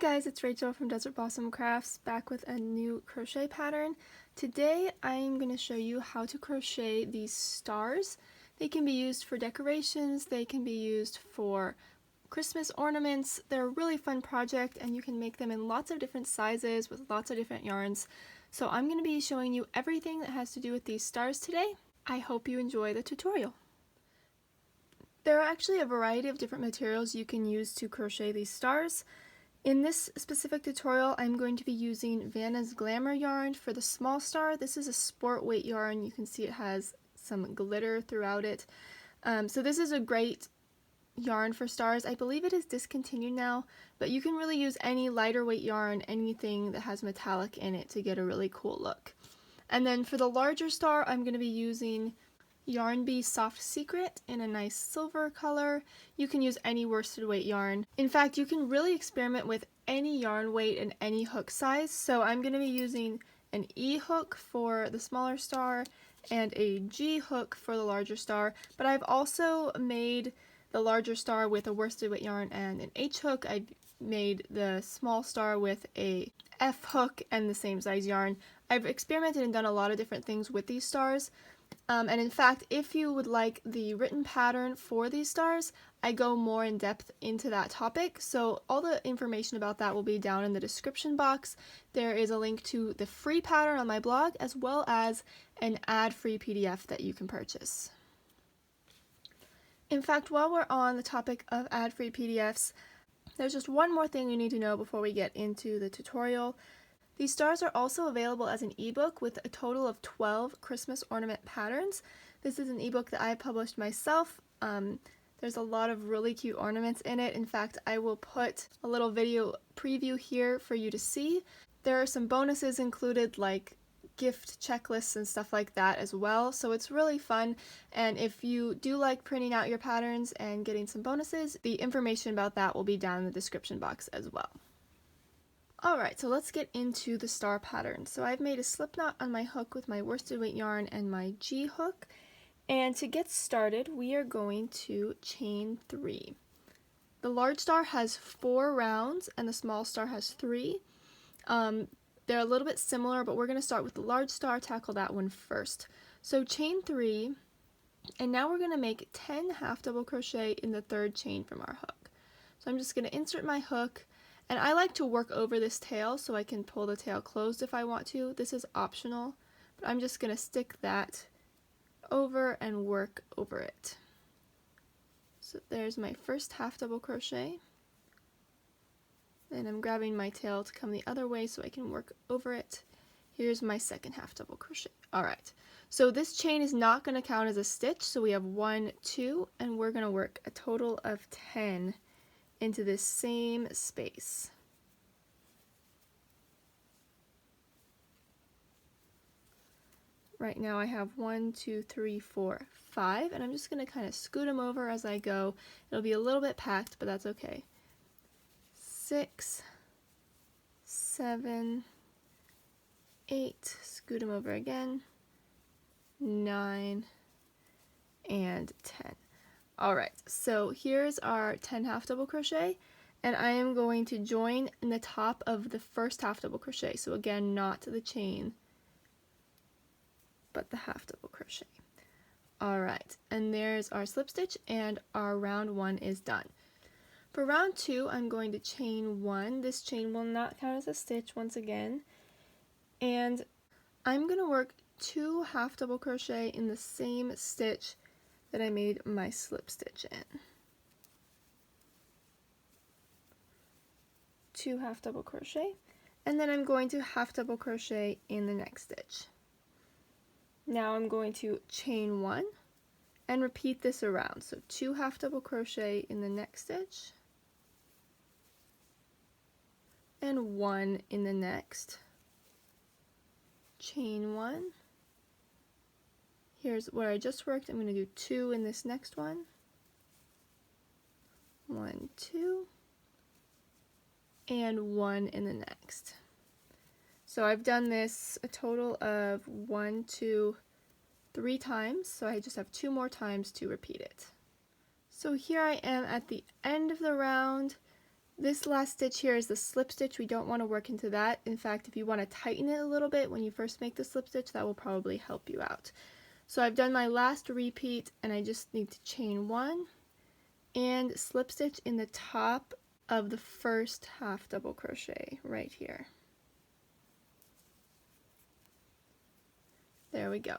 guys, it's Rachel from Desert Blossom Crafts, back with a new crochet pattern. Today I'm going to show you how to crochet these stars. They can be used for decorations, they can be used for Christmas ornaments. They're a really fun project and you can make them in lots of different sizes with lots of different yarns. So I'm going to be showing you everything that has to do with these stars today. I hope you enjoy the tutorial. There are actually a variety of different materials you can use to crochet these stars. In this specific tutorial, I'm going to be using Vanna's Glamour yarn for the small star. This is a sport weight yarn. You can see it has some glitter throughout it. So this is a great yarn for stars. I believe it is discontinued now, but you can really use any lighter weight yarn, anything that has metallic in it to get a really cool look. And then for the larger star, I'm going to be using Yarn Bee Soft Secret in a nice silver color. You can use any worsted weight yarn. In fact, you can really experiment with any yarn weight and any hook size. So I'm going to be using an E hook for the smaller star and a G hook for the larger star, but I've also made the larger star with a worsted weight yarn and an H hook. I've made the small star with a F hook and the same size yarn. I've experimented and done a lot of different things with these stars. And in fact, if you would like the written pattern for these stars, I go more in depth into that topic. So all the information about that will be down in the description box. There is a link to the free pattern on my blog, as well as an ad-free PDF that you can purchase. In fact, while we're on the topic of ad-free PDFs, there's just one more thing you need to know before we get into the tutorial. These stars are also available as an ebook with a total of 12 Christmas ornament patterns. This is an ebook that I published myself. There's a lot of really cute ornaments in it. In fact, I will put a little video preview here for you to see. There are some bonuses included, like gift checklists and stuff like that as well, so it's really fun. And if you do like printing out your patterns and getting some bonuses, the information about that will be down in the description box as well. Alright, so let's get into the star pattern. So I've made a slip knot on my hook with my worsted weight yarn and my G hook. And to get started, we are going to chain 3. The large star has 4 rounds and the small star has 3. They're a little bit similar, but we're going to start with the large star, tackle that one first. So chain 3, and now we're going to make 10 half double crochet in the third chain from our hook. So I'm just going to insert my hook. And I like to work over this tail so I can pull the tail closed if I want to. This is optional, but I'm just going to stick that over and work over it. So there's my first half double crochet. Then I'm grabbing my tail to come the other way so I can work over it. Here's my second half double crochet. Alright, so this chain is not going to count as a stitch, so we have 1, 2, and we're going to work a total of 10 into this same space. Right now I have 1, 2, 3, 4, 5, and I'm just going to kind of scoot them over as I go. It'll be a little bit packed, but that's okay. 6, 7, 8, scoot them over again, 9, and 10. Alright, so here's our 10 half double crochet, and I am going to join in the top of the first half double crochet. So again, not the chain, but the half double crochet. Alright, and there's our slip stitch, and our round 1 is done. For round 2, I'm going to chain 1. This chain will not count as a stitch once again, and I'm going to work 2 half double crochet in the same stitch that I made my slip stitch in. 2 half double crochet, and then I'm going to half double crochet in the next stitch. Now I'm going to chain 1 and repeat this around. So 2 half double crochet in the next stitch and 1 in the next. Chain 1. Here's where I just worked. I'm going to do 2 in this next one. 1, 2, and 1 in the next. So I've done this a total of 1, 2, 3 times, so I just have 2 more times to repeat it. So here I am at the end of the round, This last stitch here is the slip stitch. We don't want to work into that. In fact, if you want to tighten it a little bit when you first make the slip stitch, that will probably help you out. So I've done my last repeat and I just need to chain 1 and slip stitch in the top of the first half double crochet right here. There we go.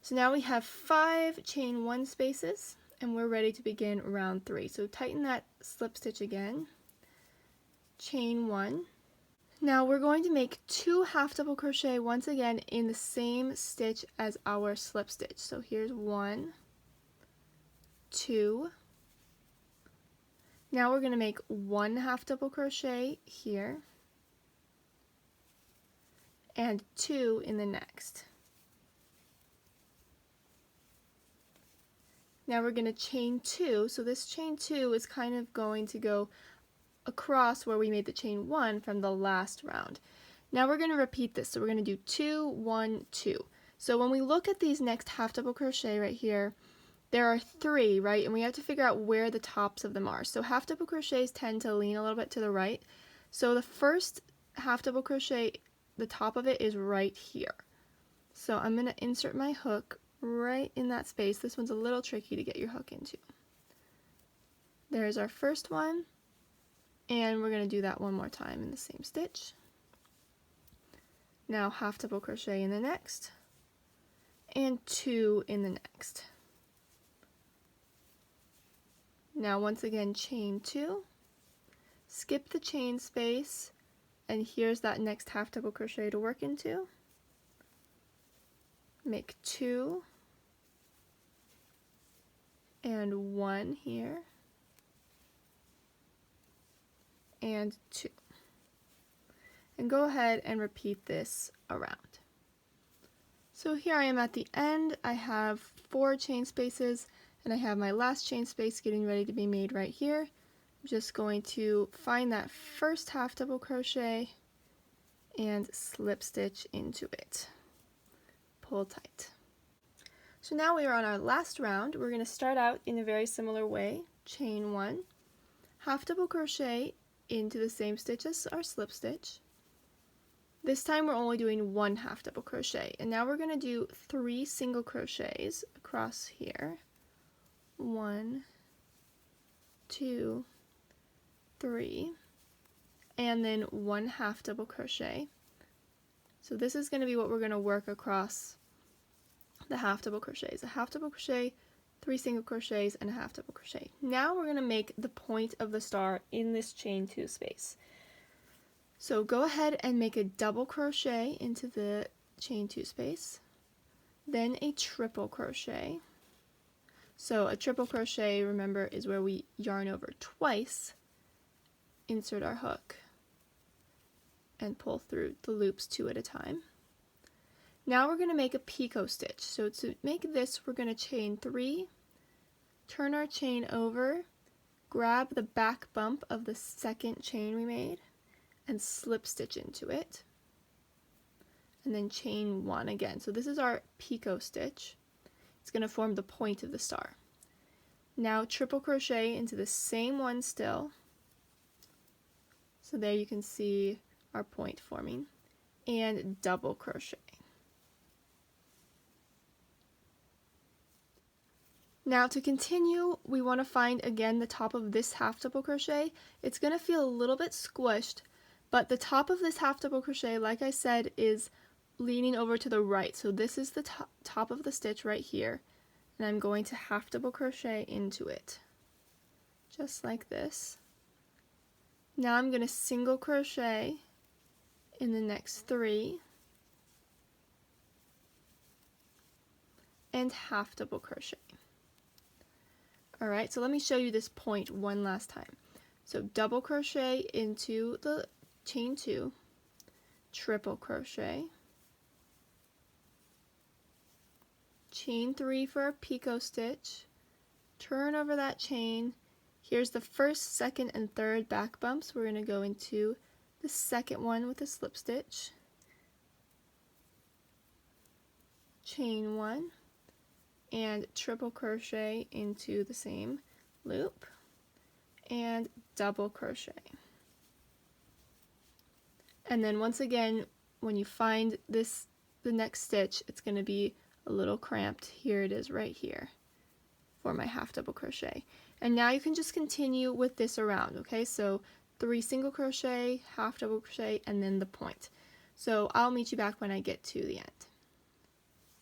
So now we have 5 chain 1 spaces and we're ready to begin round 3. So tighten that slip stitch again, chain 1. Now we're going to make 2 half double crochet once again in the same stitch as our slip stitch. So here's 1, 2. Now we're going to make 1 half double crochet here and 2 in the next. Now we're going to chain 2, so this chain 2 is kind of going to go across where we made the chain 1 from the last round. Now we're going to repeat this, so we're going to do 2, 1, 2. So when we look at these next half double crochet right here, there are 3, right? And we have to figure out where the tops of them are. So half double crochets tend to lean a little bit to the right. So the first half double crochet, the top of it is right here. So I'm going to insert my hook right in that space. This one's a little tricky to get your hook into. There's our first one, and we're going to do that one more time in the same stitch. Now half double crochet in the next, and 2 in the next. Now once again chain 2, skip the chain space, and here's that next half double crochet to work into. Make 2 and 1 here and 2, and go ahead and repeat this around. So here I am at the end. I have 4 chain spaces and I have my last chain space getting ready to be made right here. I'm just going to find that first half double crochet and slip stitch into it. Pull tight. So now we are on our last round. We're going to start out in a very similar way. Chain 1, half double crochet into the same stitch as our slip stitch. This time we're only doing 1 half double crochet, and now we're going to do 3 single crochets across here. 1, 2, 3, and then 1 half double crochet. So this is going to be what we're going to work across the half double crochets. A half double crochet, 3 single crochets, and a half double crochet. Now we're going to make the point of the star in this chain 2 space. So go ahead and make a double crochet into the chain 2 space, then a triple crochet. So a triple crochet, remember, is where we yarn over twice, insert our hook, and pull through the loops 2 at a time. Now we're going to make a picot stitch. So to make this, we're going to chain 3, turn our chain over, grab the back bump of the second chain we made, and slip stitch into it, and then chain 1 again. So this is our picot stitch. It's going to form the point of the star. Now triple crochet into the same one still. So there you can see our point forming, and double crochet. Now to continue, we want to find again the top of this half double crochet. It's going to feel a little bit squished, but the top of this half double crochet, like I said, is leaning over to the right. So this is the top of the stitch right here, and I'm going to half double crochet into it, just like this. Now I'm going to single crochet in the next 3, and half double crochet. Alright, so let me show you this point one last time. So double crochet into the chain 2, triple crochet, chain 3 for a picot stitch, turn over that chain. Here's the first, second, and third back bumps. We're going to go into the second one with a slip stitch, chain 1, and triple crochet into the same loop, and double crochet. And then once again, when you find the next stitch, it's going to be a little cramped. Here it is right here for my half double crochet. And now you can just continue with this around, okay? So 3 single crochet, half double crochet, and then the point. So I'll meet you back when I get to the end.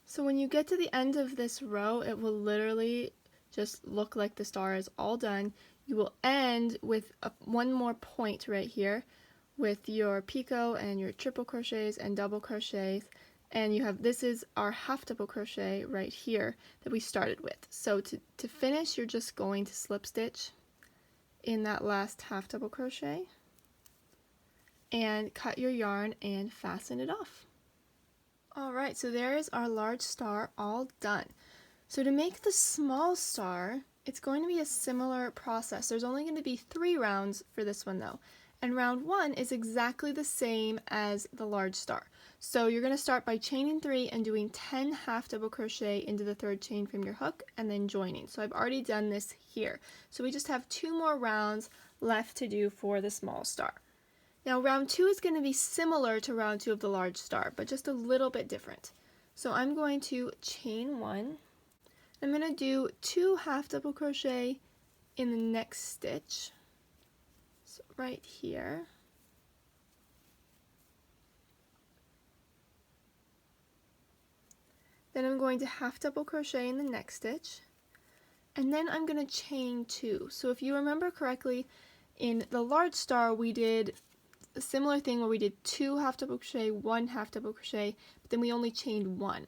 So when you get to the end of this row, it will literally just look like the star is all done. You will end with one more point right here with your picot and your triple crochets and double crochets, and you have, this is our half double crochet right here that we started with. So to finish, you're just going to slip stitch in that last half double crochet and cut your yarn and fasten it off. Alright, so there is our large star all done. So to make the small star, it's going to be a similar process. There's only going to be 3 rounds for this one though. And round 1 is exactly the same as the large star. So you're going to start by chaining 3 and doing 10 half double crochet into the 3rd chain from your hook and then joining. So I've already done this here. So we just have 2 more rounds left to do for the small star. Now round 2 is going to be similar to round 2 of the large star, but just a little bit different. So I'm going to chain 1. I'm going to do 2 half double crochet in the next stitch. So right here. Then I'm going to half double crochet in the next stitch, and then I'm going to chain 2. So if you remember correctly, in the large star we did a similar thing where we did 2 half double crochet, 1 half double crochet, but then we only chained 1.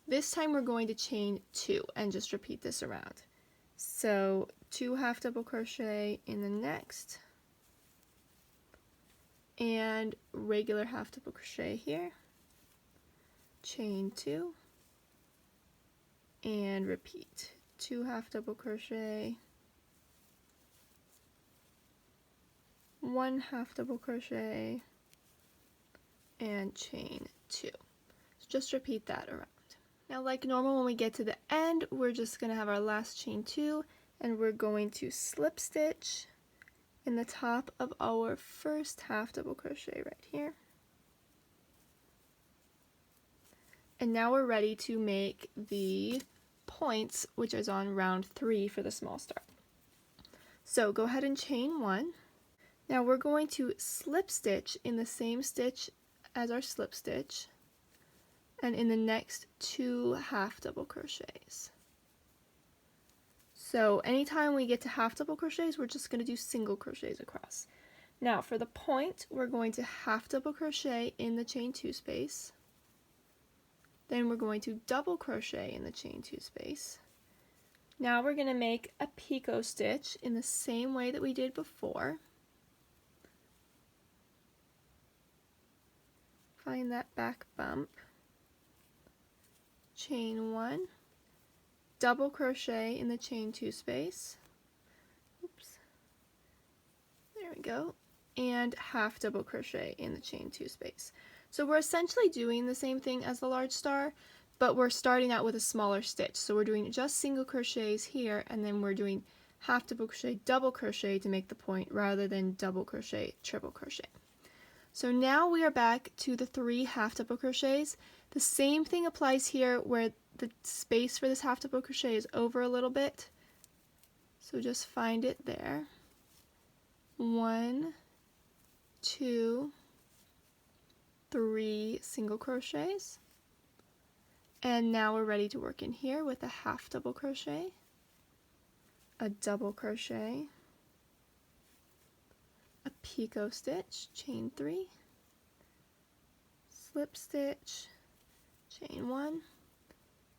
This time we're going to chain 2 and just repeat this around. So 2 half double crochet in the next, and regular half double crochet here, chain 2, and repeat. 2 half double crochet, 1 half double crochet, and chain 2. So just repeat that around. Now like normal, when we get to the end, we're just going to have our last chain 2, and we're going to slip stitch in the top of our first half double crochet right here. And now we're ready to make the points, which is on round 3 for the small star. So go ahead and chain 1. Now we're going to slip stitch in the same stitch as our slip stitch, and in the next 2 half double crochets. So anytime we get to half double crochets, we're just going to do single crochets across. Now for the point, we're going to half double crochet in the chain 2 space. Then we're going to double crochet in the chain 2 space. Now we're going to make a picot stitch in the same way that we did before. Find that back bump. Chain 1, double crochet in the chain 2 space. Oops. There we go. And half double crochet in the chain 2 space. So we're essentially doing the same thing as the large star, but we're starting out with a smaller stitch. So we're doing just single crochets here, and then we're doing half double crochet, double crochet to make the point rather than double crochet, triple crochet. So now we are back to the 3 half double crochets. The same thing applies here where the space for this half double crochet is over a little bit. So just find it there. 1, 2, 3 single crochets. And now we're ready to work in here with a half double crochet, a double crochet, a picot stitch, chain 3, slip stitch, chain 1,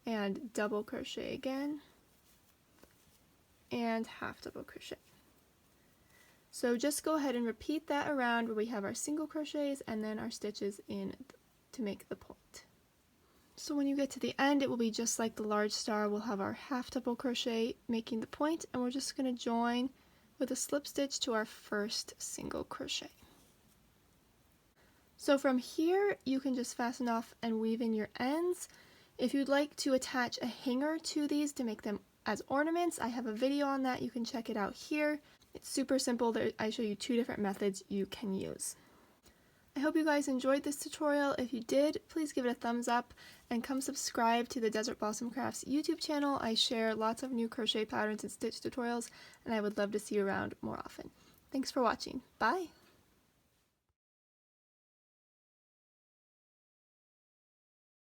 and double crochet again, and half double crochet. So just go ahead and repeat that around where we have our single crochets and then our stitches in to make the point. So when you get to the end, it will be just like the large star. We'll have our half double crochet making the point, and we're just going to join with a slip stitch to our first single crochet. So from here, you can just fasten off and weave in your ends. If you'd like to attach a hanger to these to make them as ornaments, I have a video on that. You can check it out here. It's super simple. I show you 2 different methods you can use. I hope you guys enjoyed this tutorial. If you did, please give it a thumbs up and come subscribe to the Desert Blossom Crafts YouTube channel. I share lots of new crochet patterns and stitch tutorials, and I would love to see you around more often. Thanks for watching. Bye!